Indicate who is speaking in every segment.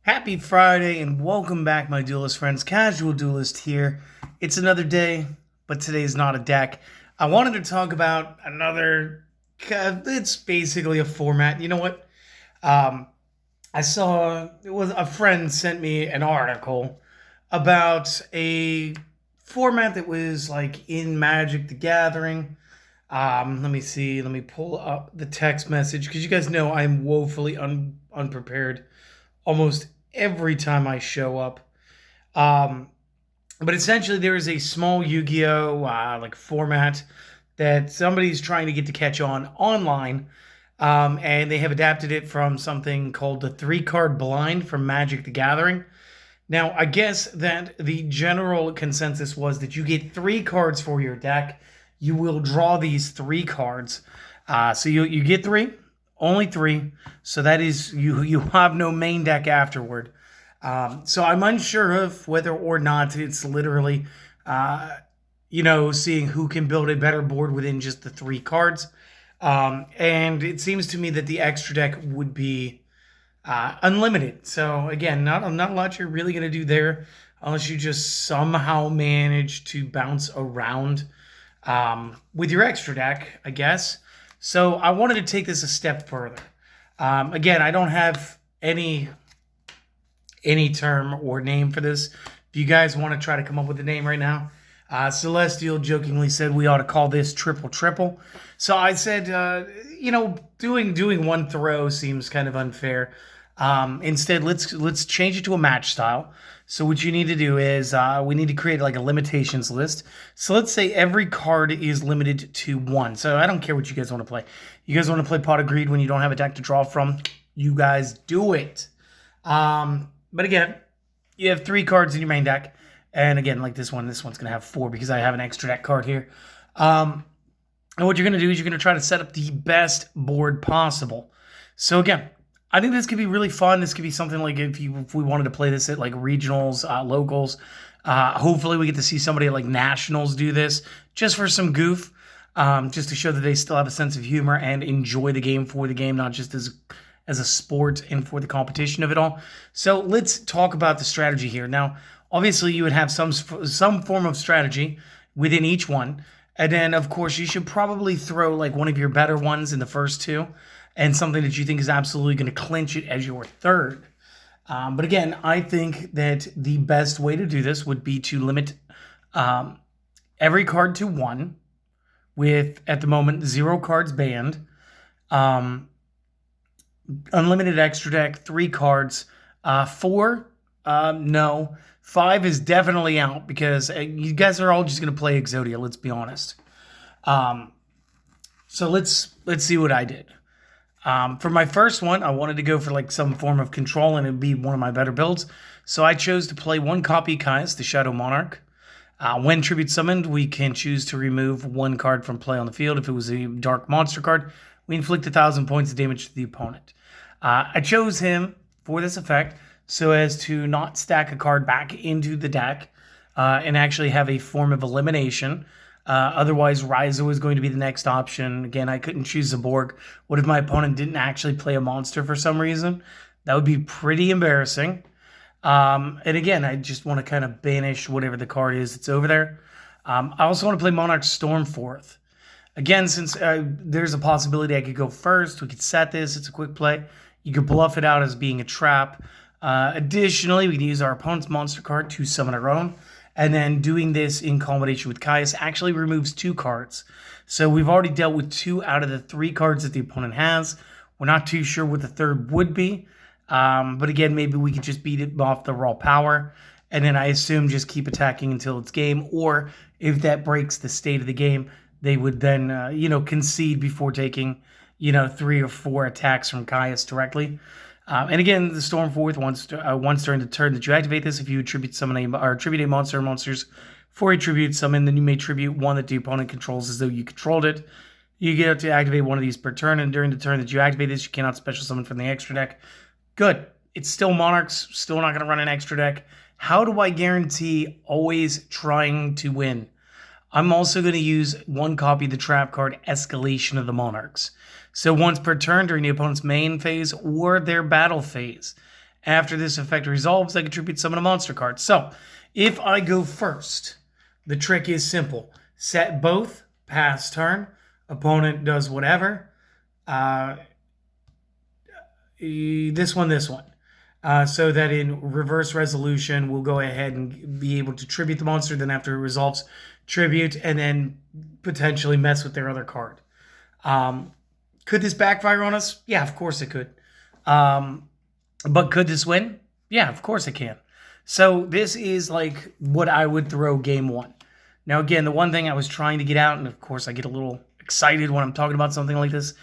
Speaker 1: Happy Friday and welcome back, my Duelist friends. Casual Duelist here. It's another day, but today is not a deck. I wanted to talk about another. It's basically a format. You know what? Um, I saw it was a friend sent me an article about a format that was like in Magic the Gathering. Let me see. Let me pull up the text message because you guys know I'm woefully unprepared almost every time I show up. Um, but essentially, there is a small Yu-Gi-Oh like format that somebody's trying to get to catch on online, and they have adapted it from something called the three-card blind from Magic the Gathering. Now, I guess that the general consensus was that you get three cards for your deck. You will draw these three cards. So you get three, only three. So that is, you have no main deck afterward. So I'm unsure of whether or not it's literally, seeing who can build a better board within just the three cards. And it seems to me that the extra deck would be unlimited. So again, not a lot you're really going to do there unless you just somehow manage to bounce around with your extra deck, I guess. So I wanted to take this a step further. Again, I don't have any term or name for this. If you guys want to try to come up with a name right now, Celestial jokingly said we ought to call this triple triple. So I said, doing one throw seems kind of unfair. Instead, let's change it to a match style. So what you need to do is we need to create like a limitations list. So let's say every card is limited to one. So I don't care what you guys want to play. You guys want to play Pot of Greed when you don't have a deck to draw from? You guys do it. But again, you have three cards in your main deck. And again, like this one's going to have four because I have an extra deck card here. And what you're going to do is you're going to try to set up the best board possible. So again, I think this could be really fun. This could be something like if we wanted to play this at like regionals, locals. Hopefully we get to see somebody at like nationals do this just for some goof, just to show that they still have a sense of humor and enjoy the game for the game, not just as a sport and for the competition of it all. So let's talk about the strategy here. Now, obviously you would have some form of strategy within each one. And then, of course, you should probably throw like one of your better ones in the first two and something that you think is absolutely going to clinch it as your third. But again, I think that the best way to do this would be to limit every card to one with, at the moment, 0 cards banned. Unlimited extra deck, 3 cards. 4, no. 5 is definitely out because you guys are all just going to play Exodia, let's be honest. So let's see what I did. For my first one, I wanted to go for like some form of control and it'd be one of my better builds. So I chose to play 1 copy Caius, the Shadow Monarch. When tribute summoned, we can choose to remove 1 card from play on the field. If it was a dark monster card, we inflict 1,000 points of damage to the opponent. I chose him for this effect so as to not stack a card back into the deck and actually have a form of elimination. Otherwise, Raizo was going to be the next option. Again, I couldn't choose a Borg. What if my opponent didn't actually play a monster for some reason? That would be pretty embarrassing. And again, I just want to kind of banish whatever the card is that's over there. I also want to play Monarch Stormforth. Again, since there's a possibility I could go first, we could set this. It's a quick play. You could bluff it out as being a trap. Additionally, we can use our opponent's monster card to summon our own. And then doing this in combination with Caius actually removes 2 cards. So we've already dealt with 2 out of the 3 cards that the opponent has. We're not too sure what the third would be. But again, maybe we could just beat it off the raw power. And then I assume just keep attacking until it's game. Or if that breaks the state of the game, they would then, concede before taking, 3 or 4 attacks from Caius directly. And again, the Stormforth, once during the turn that you activate this, if you attribute a monster or monsters for a tribute summon, then you may tribute one that the opponent controls as though you controlled it. You get to activate one of these per turn, and during the turn that you activate this, you cannot special summon from the extra deck. Good. It's still Monarchs, still not going to run an extra deck. How do I guarantee always trying to win? I'm also going to use 1 copy of the trap card, Escalation of the Monarchs. So once per turn during the opponent's main phase or their battle phase, After this effect resolves, I contribute summon a monster card. So if I go first, the trick is simple. Set both, pass turn, opponent does whatever. This one. So that in reverse resolution, we'll go ahead and be able to tribute the monster. Then after it resolves, tribute, and then potentially mess with their other card. Could this backfire on us? Yeah, of course it could. But could this win? Yeah, of course it can. So this is like what I would throw game one. Now, again, the one thing I was trying to get out, and of course I get a little excited when I'm talking about something like this,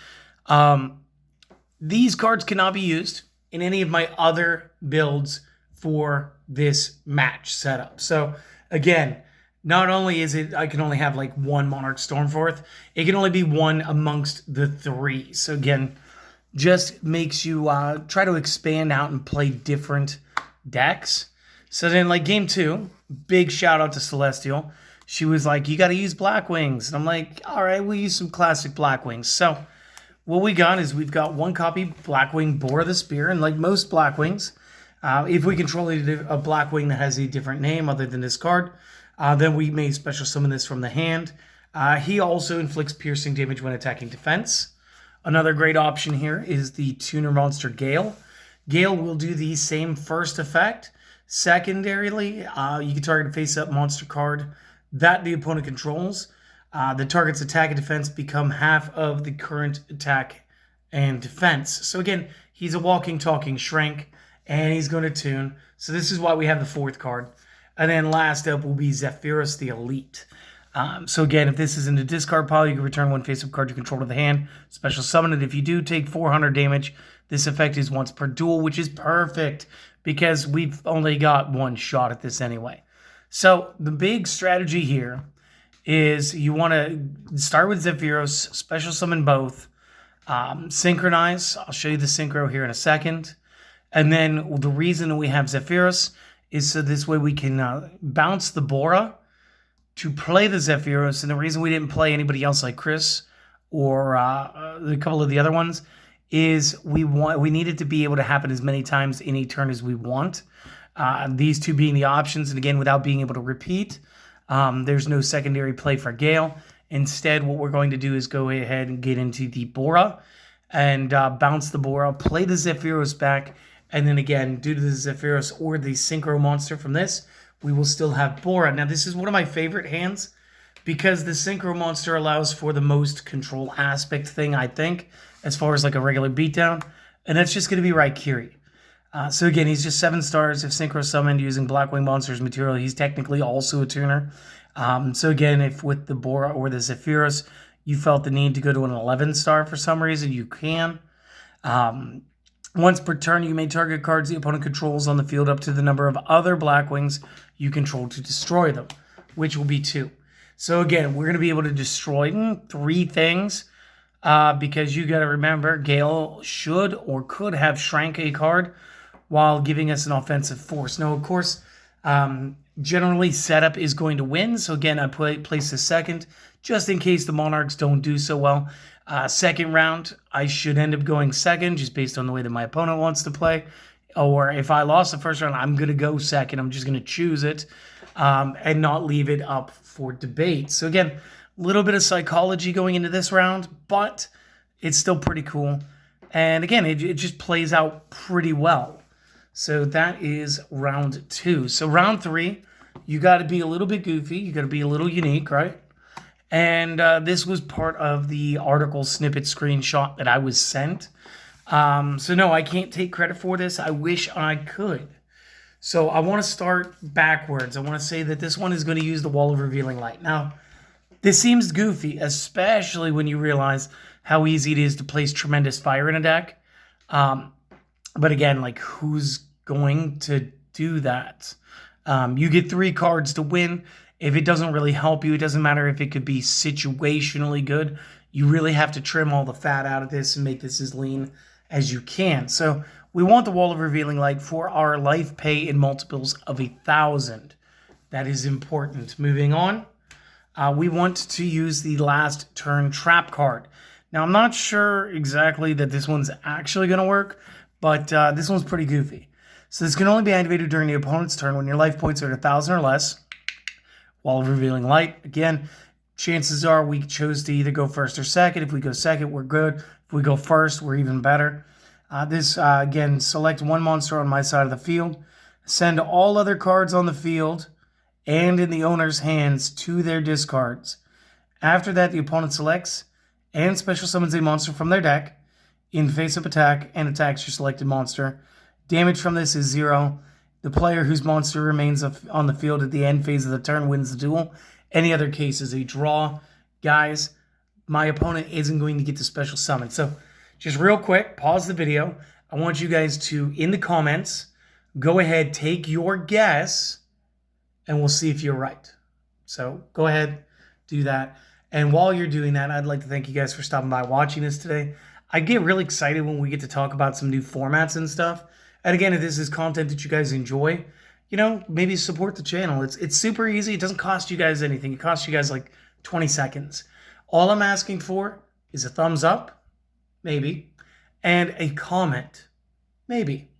Speaker 1: these cards cannot be used in any of my other builds for this match setup. So, again, not only is it I can only have like one Monarch Stormforth, it can only be one amongst the three. So, again, just makes you try to expand out and play different decks. So then, like, game two, big shout out to Celestial. She was like, you got to use Black Wings. And I'm like, all right, we'll use some classic Black Wings. So what we got is we've got one copy Blackwing Boar the Spear. And like most Black Wings, if we control a Black Wing that has a different name other than this card, then we may special summon this from the hand. He also inflicts piercing damage when attacking defense. Another great option here is the Tuner Monster Gale. Gale will do the same first effect. Secondarily, you can target a face-up monster card that the opponent controls. The target's attack and defense become half of the current attack and defense. So again, he's a walking, talking Shrink, and he's going to tune. So this is why we have the fourth card. And then last up will be Zephyrus the Elite. So again, if this is in the discard pile, you can return one face-up card you control to the hand. Special summon it. If you do take 400 damage, this effect is once per duel, which is perfect because we've only got one shot at this anyway. So the big strategy here is you want to start with Zephyros, special summon both, synchronize. I'll show you the synchro here in a second. And then the reason we have Zephyros is so this way we can bounce the Bora to play the Zephyros. And the reason we didn't play anybody else like Chris or a couple of the other ones is we needed to be able to happen as many times in a turn as we want. These two being the options, and again, without being able to repeat, there's no secondary play for Gale. Instead, what we're going to do is go ahead and get into the Bora and bounce the Bora, play the Zephyros back, and then again, due to the Zephyros or the Synchro Monster from this, we will still have Bora. Now, this is one of my favorite hands because the Synchro Monster allows for the most control aspect thing, I think, as far as like a regular beatdown, and that's just going to be Raikiri. So again, he's just 7 stars. If Synchro summoned using Blackwing Monsters material, he's technically also a tuner. So again, if with the Bora or the Zephyros, you felt the need to go to an 11-star for some reason, you can. Once per turn, you may target cards the opponent controls on the field up to the number of other Blackwings you control to destroy them, which will be 2. So again, we're going to be able to destroy 3 things because you got to remember, Gale should or could have shrank a card while giving us an offensive force. Now, of course, generally setup is going to win. So again, I place the second just in case the Monarchs don't do so well. Second round, I should end up going second just based on the way that my opponent wants to play. Or if I lost the first round, I'm going to go second. I'm just going to choose it and not leave it up for debate. So again, a little bit of psychology going into this round, but it's still pretty cool. And again, it just plays out pretty well. So that is round 2. So round 3, you got to be a little bit goofy. You got to be a little unique, right? And this was part of the article snippet screenshot that I was sent. So no, I can't take credit for this. I wish I could. So I want to start backwards. I want to say that this one is going to use the Wall of Revealing Light. Now, this seems goofy, especially when you realize how easy it is to place Tremendous Fire in a deck. But again, like, who's going to do that? You get 3 cards to win. If it doesn't really help you, it doesn't matter if it could be situationally good. You really have to trim all the fat out of this and make this as lean as you can. So we want the Wall of Revealing Light for our life pay in multiples of 1,000. That is important. Moving on, we want to use the last turn trap card. Now, I'm not sure exactly that this one's actually going to work, but this one's pretty goofy. So this can only be activated during the opponent's turn when your life points are at 1,000 or less while revealing light. Again, chances are we chose to either go first or second. If we go second, we're good. If we go first, we're even better. Again, select one monster on my side of the field. Send all other cards on the field and in the owner's hands to their discards. After that, the opponent selects and special summons a monster from their deck in face-up attack and attacks your selected monster. Damage from this is 0. The player whose monster remains on the field at the end phase of the turn wins the duel. Any other case is a draw. Guys, my opponent isn't going to get the special summon. So just real quick, pause the video. I want you guys to, in the comments, go ahead, take your guess, and we'll see if you're right. So go ahead, do that. And while you're doing that, I'd like to thank you guys for stopping by watching this today. I get really excited when we get to talk about some new formats and stuff. And again, if this is content that you guys enjoy, you know, maybe support the channel. It's super easy. It doesn't cost you guys anything. It costs you guys like 20 seconds. All I'm asking for is a thumbs up, maybe, and a comment, maybe.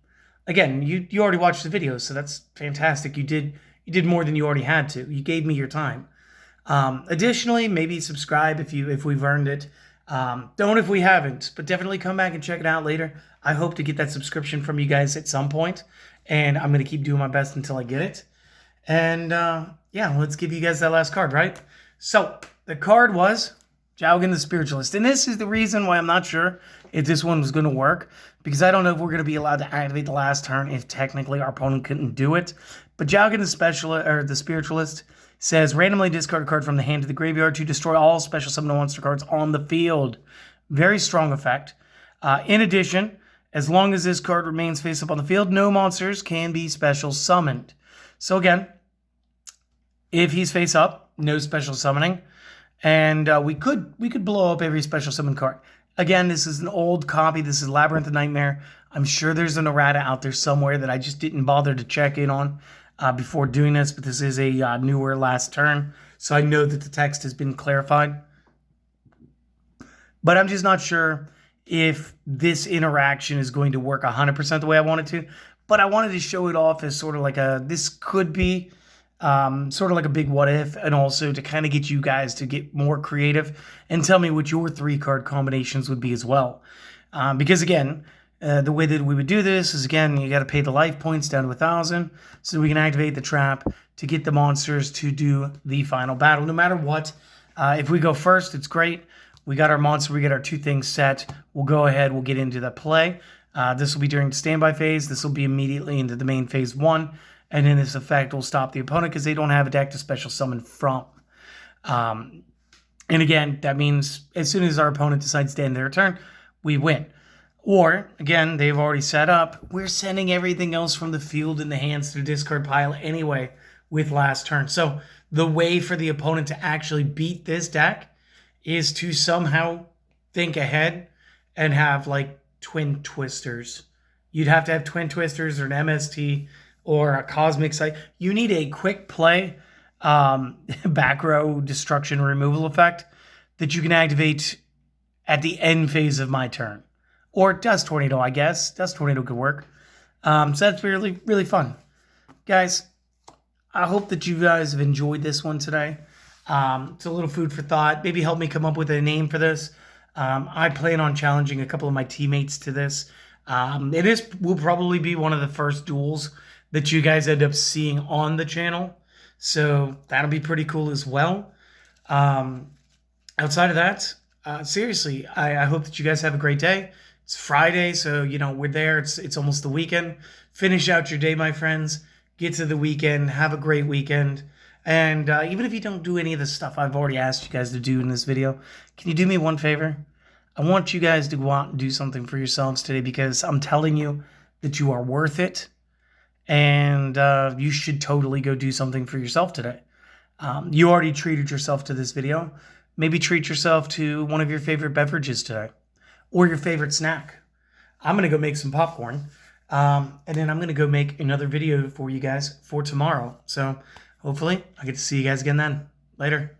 Speaker 1: Again, you already watched the video, so that's fantastic. You did more than you already had to. You gave me your time. Additionally, maybe subscribe if we've earned it. Don't if we haven't, but definitely come back and check it out later. I hope to get that subscription from you guys at some point, and I'm going to keep doing my best until I get it. And yeah, let's give you guys that last card, right? So the card was Jowgen the Spiritualist. And this is the reason why I'm not sure if this one was going to work, because I don't know if we're going to be allowed to activate the last turn if technically our opponent couldn't do it. But Jowgen the Spiritualist says randomly discard a card from the hand to the graveyard to destroy all special summon monster cards on the field. Very strong effect. In addition, as long as this card remains face up on the field, no monsters can be special summoned. So again, if he's face up, no special summoning. And we could blow up every special summon card. Again, this is an old copy. This is Labyrinth of Nightmare. I'm sure there's an errata out there somewhere that I just didn't bother to check in on before doing this. But this is a newer last turn. So I know that the text has been clarified. But I'm just not sure if this interaction is going to work 100% the way I want it to. But I wanted to show it off as sort of like this could be sort of like a big what if, and also to kind of get you guys to get more creative and tell me what your 3-card combinations would be as well. Because again, the way that we would do this is, again, you got to pay the life points down to 1,000 so we can activate the trap to get the monsters to do the final battle. No matter what, if we go first, it's great. We got our monster, we get our 2 things set. We'll go ahead, we'll get into the play. This will be during the standby phase. This will be immediately into the main phase 1. And then this effect will stop the opponent because they don't have a deck to special summon from. And again, that means as soon as our opponent decides to end their turn, we win. Or, again, they've already set up. We're sending everything else from the field in the hands to the discard pile anyway with last turn. So the way for the opponent to actually beat this deck is to somehow think ahead and have, like, Twin Twisters. You'd have to have Twin Twisters or an MST or a Cosmic Sight. You need a quick play back row destruction removal effect that you can activate at the end phase of my turn. Or Dust Tornado, I guess. Dust Tornado could work. So that's really, really fun. Guys, I hope that you guys have enjoyed this one today. It's a little food for thought. Maybe help me come up with a name for this. I plan on challenging a couple of my teammates to this. Will probably be one of the first duels that you guys end up seeing on the channel. So that'll be pretty cool as well. Outside of that, seriously, I hope that you guys have a great day. It's Friday, so, you know, we're there. It's almost the weekend. Finish out your day, my friends. Get to the weekend. Have a great weekend. And even if you don't do any of the stuff I've already asked you guys to do in this video, can you do me one favor? I want you guys to go out and do something for yourselves today, because I'm telling you that you are worth it. And you should totally go do something for yourself today. You already treated yourself to this video. Maybe treat yourself to one of your favorite beverages today, or your favorite snack. I'm going to go make some popcorn. And then I'm going to go make another video for you guys for tomorrow. So hopefully I get to see you guys again then. Later.